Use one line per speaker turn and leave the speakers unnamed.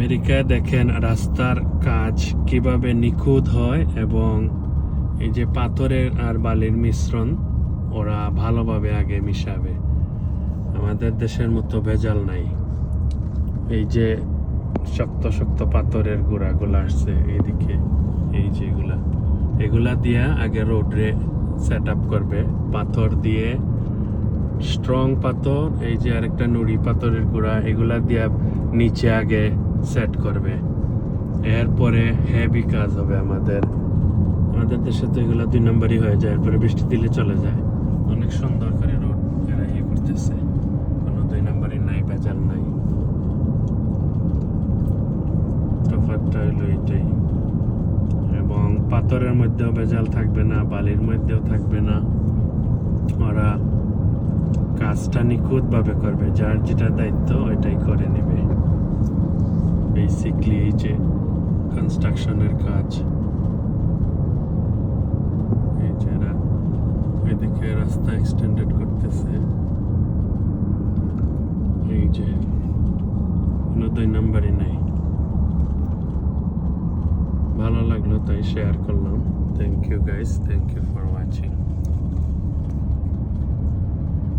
আমেরিকায় দেখেন রাস্তার কাজ কিভাবে নিখুঁত হয়, এবং এই যে পাথরের আর বালির মিশ্রণ ওরা ভালোভাবে আগে মিশাবে। আমাদের দেশের মতো ভেজাল নাই। এই যে শক্ত শক্ত পাথরের গুঁড়াগুলো আসছে এইদিকে, এই যে এগুলা দিয়া আগে রোডে সেট আপ করবে পাথর দিয়ে, স্ট্রং পাথর। এই যে আরেকটা নুড়ি পাথরের গুঁড়া, এগুলা দিয়া নিচে আগে সেট করবে, এরপরে হেভি কাজ হবে। আমাদের দেশে তো এগুলা 2 নম্বরই হয়ে যায়, এরপরে বৃষ্টি দিলে চলে যায়। অনেক সুন্দর করে রোড এরা ইয়ে করতেছে, কোনো 2 নম্বরই নাই, ভেজাল নাই। তফাৎটা হলো এইটাই। এবং পাথরের মধ্যেও ভেজাল থাকবে না, বালির মধ্যেও থাকবে না। ওরা কাজটা নিখুঁত ভাবে করবে, যার যেটা দায়িত্ব ওইটাই করে নেবে। বেসিকলি এই যে কনস্ট্রাকশনের কাজ, এই যে এদিকে রাস্তা এক্সটেন্ডেড করতেছে, এই যে কোনো 2 নম্বরই নাই। ভালো লাগলো তাই শেয়ার করলাম। Thank you guys, thank you for watching.